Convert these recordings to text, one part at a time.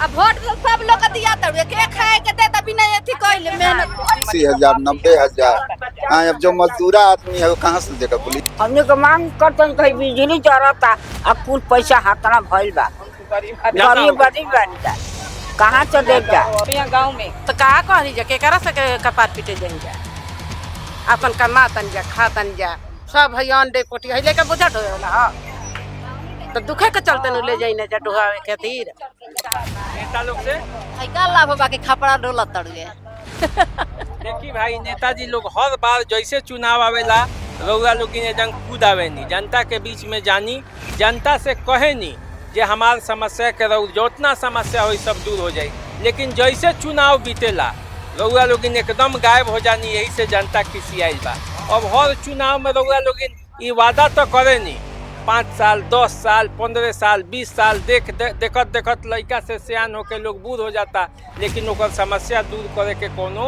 अब वोट तो सब लोग के दिया तड़े के खाए के दे तभी नहीं अथी कइले मेहनत 80,000 90,000। हाँ, अब जो मजदूरा आदमी है वो कहाँ से देगा बोली। हमने के मांग करते कहीं बिजली जरता अब कुल पैसा हाथना भइल बा गरीब बड़ी बानी जा कहाँ से दे जा गाँव में तो कहा कही जा केकरा से कपार पीटे जाई जा अपन कमा तन जा खा तन जा सब है अंडे पोटी है लेके बुझा ढोला हां तो दुखे के चलते न ले जाई ना जा ढोहावे खातिर नेता लोग से है का लाभ बा के खपड़ा डोला तड़े देखी भाई, नेताजी लोग हर बार जैसे चुनाव आवेला रउआ लोग ने जंग कूद आवे नी, जनता के बीच में जानी, जनता से कहे नी जे हमार समस्या के रउ जितना समस्या हो सब दूर हो जाए। लेकिन जैसे चुनाव बीतेला रउआ लोग एकदम गायब हो जानी, यही से जनता खिसियाइल बा। अब हर चुनाव में रउआ लोग ये वादा तो करे नी 5 साल 10 साल 15 साल 20 साल देखत देखत लड़का से सियान होके लोग बूढ़ हो जाता, लेकिन ओकर समस्या दूर करे के कोनो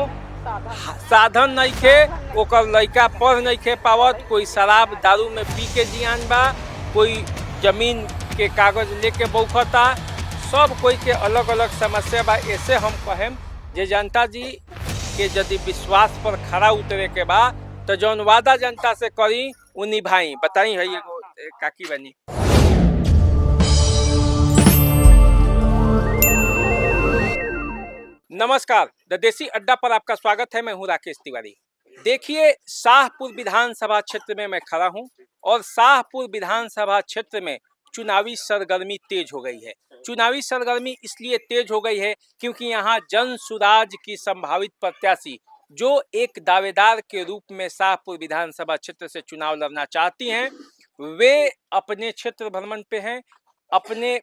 साधन नहीं खे, ओकर लड़का पढ़ नहीं खे पावत, कोई शराब दारू में पी के जियान बा, कोई जमीन के कागज लेके बौखता, सब कोई के अलग अलग समस्या बा। ऐसे हम कहें जे जनता जी के यदि विश्वास पर खड़ा उतरे के बा तो जौन वादा जनता से करी उ निभाई। बताई है एगो काकी बनी। नमस्कार, द देसी अड्डा पर आपका स्वागत है। मैं हूं राकेश तिवारी। देखिए, शाहपुर विधानसभा क्षेत्र में मैं खड़ा हूं और शाहपुर विधानसभा क्षेत्र में चुनावी सरगर्मी तेज हो गई है। चुनावी सरगर्मी इसलिए तेज हो गई है क्योंकि यहाँ जन सुराज की संभावित प्रत्याशी जो एक दावेदार के रूप में शाहपुर विधानसभा क्षेत्र से चुनाव लड़ना चाहती हैं, वे अपने क्षेत्र भ्रमण पे हैं, अपने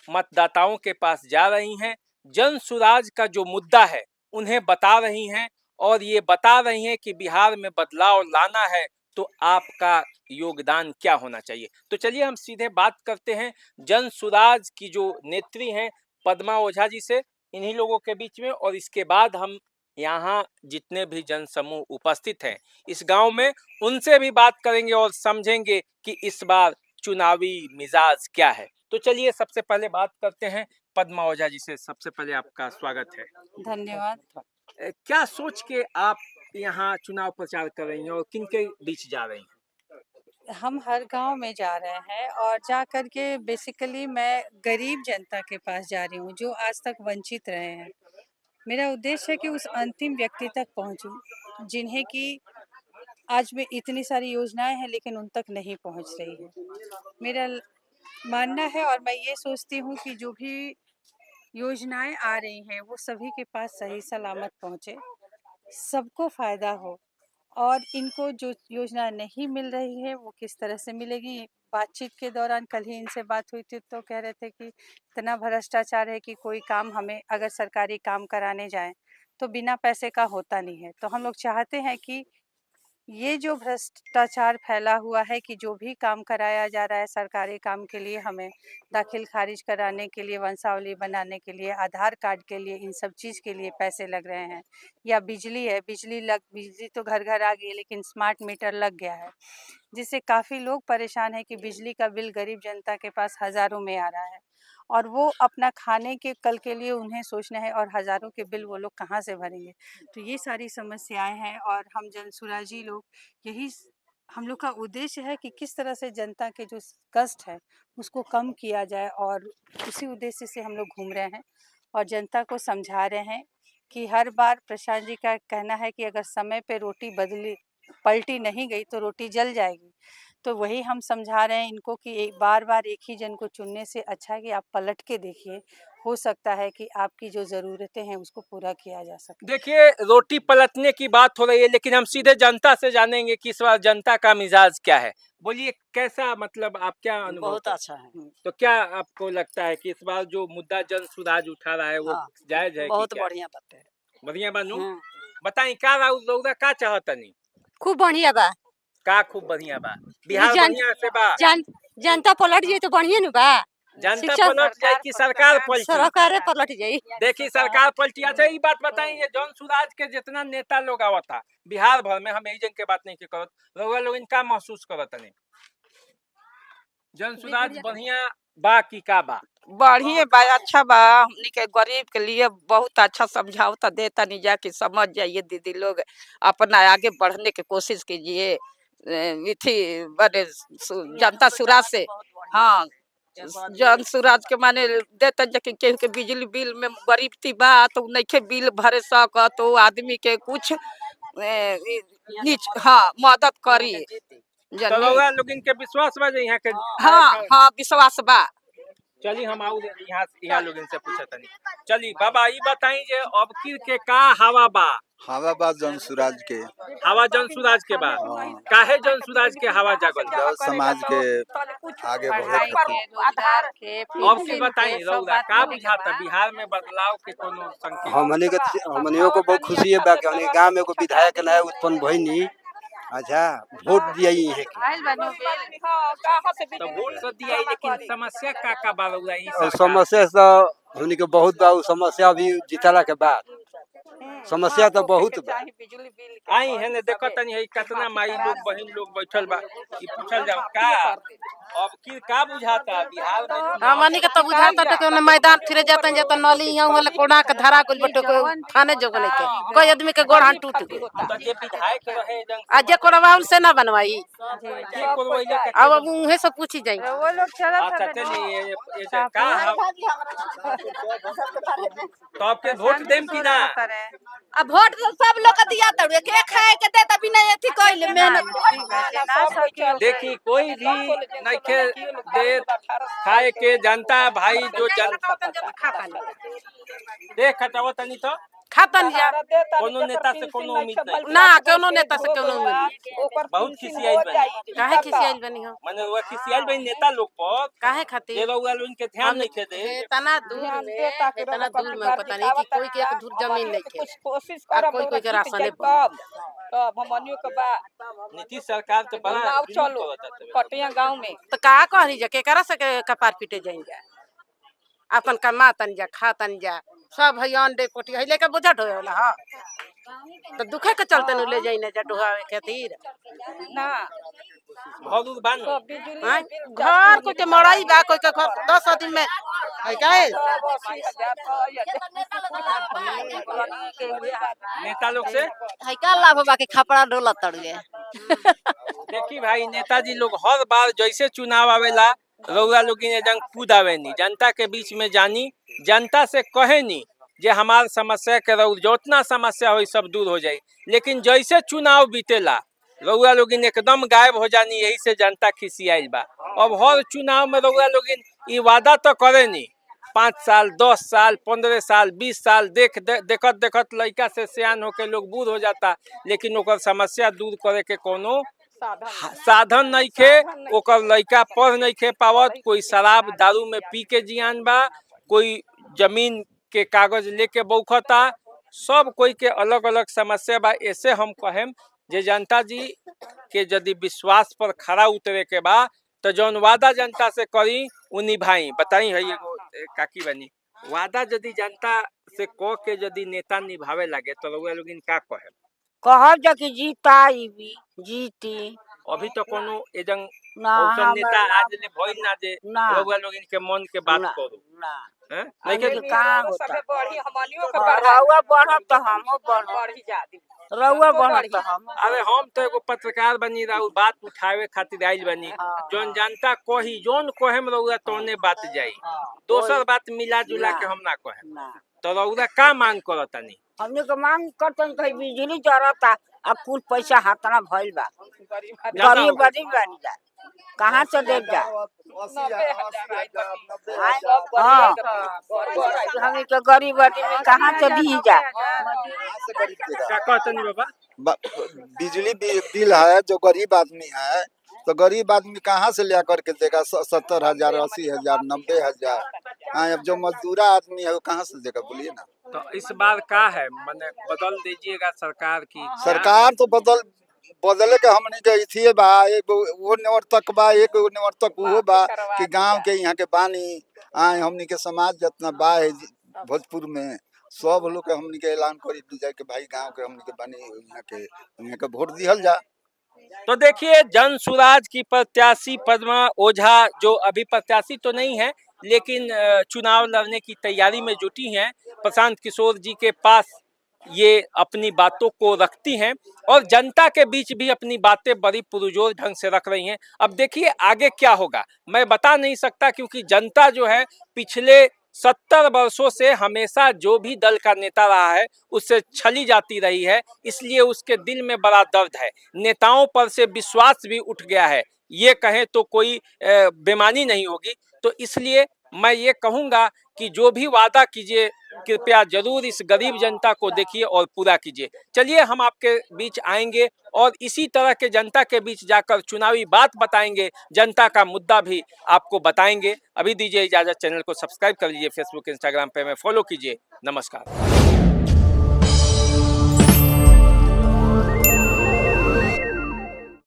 मतदाताओं के पास जा रही हैं, जन सुराज का जो मुद्दा है उन्हें बता रही हैं और ये बता रही हैं कि बिहार में बदलाव लाना है तो आपका योगदान क्या होना चाहिए। तो चलिए हम सीधे बात करते हैं जन सुराज की जो नेत्री हैं पद्मा ओझा जी से, इन्हीं लोगों के बीच में, और इसके बाद हम यहाँ जितने भी जन समूह उपस्थित हैं इस गांव में उनसे भी बात करेंगे और समझेंगे कि इस बार चुनावी मिजाज क्या है। तो चलिए सबसे पहले बात करते हैं पद्मा ओझा जी से। सबसे पहले आपका स्वागत है। धन्यवाद। क्या सोच के आप यहाँ चुनाव प्रचार कर रही हैं और किन के बीच जा रही हैं? हम हर गांव में जा रहे हैं और जा कर के बेसिकली मैं गरीब जनता के पास जा रही हूँ जो आज तक वंचित रहे हैं। मेरा उद्देश्य है कि उस अंतिम व्यक्ति तक पहुँचूं जिन्हें कि आज में इतनी सारी योजनाएं हैं लेकिन उन तक नहीं पहुँच रही है। मेरा मानना है और मैं ये सोचती हूँ कि जो भी योजनाएं आ रही हैं वो सभी के पास सही सलामत पहुँचे, सबको फायदा हो और इनको जो योजना नहीं मिल रही है वो किस तरह से मिलेगी। बातचीत के दौरान कल ही इनसे बात हुई थी तो कह रहे थे कि इतना भ्रष्टाचार है कि कोई काम हमें अगर सरकारी काम कराने जाए तो बिना पैसे का होता नहीं है। तो हम लोग चाहते हैं कि ये जो भ्रष्टाचार फैला हुआ है कि जो भी काम कराया जा रहा है सरकारी काम के लिए हमें दाखिल खारिज कराने के लिए, वंशावली बनाने के लिए, आधार कार्ड के लिए, इन सब चीज़ के लिए पैसे लग रहे हैं। या बिजली है, बिजली तो घर घर आ गई है लेकिन स्मार्ट मीटर लग गया है जिससे काफ़ी लोग परेशान है कि बिजली का बिल गरीब जनता के पास हज़ारों में आ रहा है और वो अपना खाने के कल के लिए उन्हें सोचना है और हज़ारों के बिल वो लोग कहाँ से भरेंगे। तो ये सारी समस्याएं हैं और हम जनसुराजी लोग यही हम लोग का उद्देश्य है कि किस तरह से जनता के जो कष्ट है उसको कम किया जाए और उसी उद्देश्य से हम लोग घूम रहे हैं और जनता को समझा रहे हैं कि हर बार प्रशांत जी का कहना है कि अगर समय पे रोटी पलटी नहीं गई तो रोटी जल जाएगी। तो वही हम समझा रहे हैं इनको कि बार बार एक ही जन को चुनने से अच्छा है कि आप पलट के देखिए, हो सकता है कि आपकी जो ज़रूरतें हैं उसको पूरा किया जा सके। देखिए, रोटी पलटने की बात हो रही है लेकिन हम सीधे जनता से जानेंगे कि इस बार जनता का मिजाज क्या है। बोलिए, कैसा, मतलब आप क्या अनुभव? बहुत अच्छा है। तो क्या आपको लगता है कि इस बार जो मुद्दा जन सुराज उठा रहा है वो जायज है? बहुत कि क्या? बढ़िया बात है। बढ़िया बानू। बताई का लोग का चाहतनी? खूब बढ़िया बा का खूब बढ़िया बा? बिहार जन- बढ़िया से बा? जनता पलट जाए तो बढ़िया न बा। जनता पलट जाए कि सरकार पलटी? सरकारे पलट जाए। देखिए, सरकार पलटी। अच्छा, ये बात बताइए, जौन सुराज के जितना नेता लोग आवता बिहार भर में, हम यही जन के बात नहीं के करत, लोग इनका महसूस करत नहीं जन सुराज बढ़िया बा कि का बा? बढ़िया बा, अच्छा बा। हमनी के गरीब के लिए बहुत अच्छा समझावता देता नहीं जा कि समझ जाइए दीदी लोग, अपना आगे बढ़ने की कोशिश कीजिए। इथी बड़े जनता सुराज से, हाँ, जन सुराज के माने देता जा कि केहू के बिजली बिल में गरीबती बा तो नइखे बिल भरे सक तो आदमी के कुछ हाँ मदद करी तो जनी। रउआ लोगन के विश्वास बा जे यहाँ के हाँ हाँ विश्वास बा। चली हम आऊ यहाँ लोगन से पूछा तनी। चली बाबा ई बताई जे अब के का हवा बा? हवा बा जन सूरज के। हवा जन सुराज के बा। हाँ। काहे जन सुराज के हवा जागल? जब समाज के आगे बढ़े खातिर। आधार अब की बताई रउआ का बुझाता बिहार में बदलाव के कोनो संकेत? हमनियों को बहुत खुशी है बा कि हमने गांव में एगो विधायक नया उत्पन्न भइनी। अच्छा वोट दिया है तो वोट तो दिया लेकिन समस्या का बा रउआ ई और सरकार? समस्या तो हमने के बहुत बा। समस्या अभी जितला के बाद समस्या तो बहुत बा। आई है ने देखो तनी है कितना माई लोग बहन लोग बैठल बा कि पूछल जाओ का अब की का बुझाता बिहार में? हमनी के तो बुझाता तो के मैदान फिरे जाता जाता नली यहाँ वाला कोना के धरा कुल बटो को थाने जोग नहीं के कोई आदमी के गोड़ हाथ टूट गए। तो जे विधायक रहे जंग आज जे कोड़वा उनसे ना बनवाई, के कोरवैले के अब उहे से पूछी जाई। वो लोग अच्छा चलिए ये का तो आपके वोट देम कि ना? अब वोट तो सब लोग के दिया तड़ुए के खाए के दे तभी नहीं अथी कइले मेहनत। देखी कोई भी नइखे दे खाए के जनता भाई जो जनता देख खटावा तनी तो खातन जा कोनो नेता से कोनो उम्मीद नहीं। ना कोनो नेता से कोनो मिली। बहुत खिसियाई बनी। काहे खिसियाइल बनी हो? माने वो खिसियाई बनी नेता लोग पर काहे ये खातिर? लोग वालों के ध्यान नहीं खे दे। इतना दूर में पता नहीं कि कोई के दूर जमीन नहीं खे कोशिश और कोई के राशन तब हमनियों के बा नीतीश सरकार तो बड़ा गाँव चलो कटिया गाँव में तो का कहनी जा केकरा से कपार पीटे जाइन जा, अपन कमातन जा खातन जा सब है अंडे पोटी है लेके बुझट होए वाला। हां तो दुखे के चलते न ले जाई ना जटुहावे खातिर ना बहुत बान हां घर को के मड़ाई बा कोई के घर 10 दिन में है काहे नेता लोग से है का लाभ बा के खपड़ा डोला तड़ुए। देखी भाई नेताजी लोग हर बार जैसे चुनाव आवेला रउआ लोग जंग कूद आवेनी जनता के बीच में जानी जनता से कहेनी जे हमार समस्या के रउआ जितना समस्या हो सब दूर हो जाई, लेकिन जैसे चुनाव बीतेला रउआ लोग एकदम गायब हो जानी। यही से जनता खिसियाइल बा। अब हर चुनाव में रउआ लोग ई वादा तो करे नी 5 साल 10 साल 15 साल 20 साल देखत देखत लड़का से सियान होके लोग बूढ़ हो जाता, लेकिन ओकर समस्या दूर करे के कोनो साधन नहीं खे। ओकर लड़का पढ़ नहीं खे पावत, कोई शराब दारू में पी के जियान बा, कोई जमीन के कागज लेके बौखता, सब कोई के अलग अलग समस्या बा। ऐसे हम कहेम जे जनता जी के यदि विश्वास पर खड़ा उतरे के बा तो जौन वादा जनता से करी उ निभाई। बताई है एगो काकी बनी वादा यदि जनता से कह के यदि नेता निभावे लगे तो रउआ लोग का कहे? कहब जा कि जीती अभी तो कोनो एजंग ना औसन नेता आज ले भइल ना जे ना। रउआ लोग के मन के बात करू ना हैं नहीं के कहाँ होता रउआ बढ़ब तो हमो बढ़ब, रउआ बढ़ब तो हम। अरे हम तो एगो पत्रकार बनी रहा बात उठावे खातिर आइल बनी। जोन जनता कही जोन कहेम रउआ तोने बात जाई, दोसर बात मिला जुला के हम ना कहेम। तो रउआ का मांग करतानी? हमने के मांग करतन कहीं बिजली जरता अब कुल पैसा हाथना भइल बा, गरीब बड़ी बानी जा कहाँ से दे जा। हाँ हमें के गरीब आदमी कहाँ से दी जा। का कहतनी बाबा? बिजली बिल है जो गरीब आदमी है तो गरीब आदमी कहाँ से लिया करके देगा? 70,000 80,000 90,000। हाँ अब जो मजदूरा आदमी है वो कहाँ से देगा बोलिए ना। तो इस बार का है मैंने बदल दीजिएगा सरकार की? सरकार तो बदले के हमने के थी बा, एक वो निवर्तक बा, एक निवर्तक वो बा कि गांव के यहाँ के बानी आए हमने के समाज जितना बा है भोजपुर में सब लोग के हमने के ऐलान कर दी जाए कि भाई गांव के हमने के बानी यहाँ के वोट दिहल जा। तो देखिए जन सुराज की प्रत्याशी पद्मा ओझा जो अभी प्रत्याशी तो नहीं है लेकिन चुनाव लड़ने की तैयारी में जुटी हैं। प्रशांत किशोर जी के पास ये अपनी बातों को रखती हैं और जनता के बीच भी अपनी बातें बड़ी पुरजोर ढंग से रख रही हैं। अब देखिए आगे क्या होगा, मैं बता नहीं सकता, क्योंकि जनता जो है पिछले 70 वर्षों से हमेशा जो भी दल का नेता रहा है उससे छली जाती रही है, इसलिए उसके दिल में बड़ा दर्द है। नेताओं पर से विश्वास भी उठ गया है, ये कहें तो कोई बेईमानी नहीं होगी। तो इसलिए मैं ये कहूँगा कि जो भी वादा कीजिए कृपया जरूर इस गरीब जनता को देखिए और पूरा कीजिए। चलिए हम आपके बीच आएंगे और इसी तरह के जनता के बीच जाकर चुनावी बात बताएंगे, जनता का मुद्दा भी आपको बताएंगे। अभी दीजिए इजाजत, चैनल को सब्सक्राइब कर लीजिए, फेसबुक इंस्टाग्राम पे हमें फॉलो कीजिए। नमस्कार।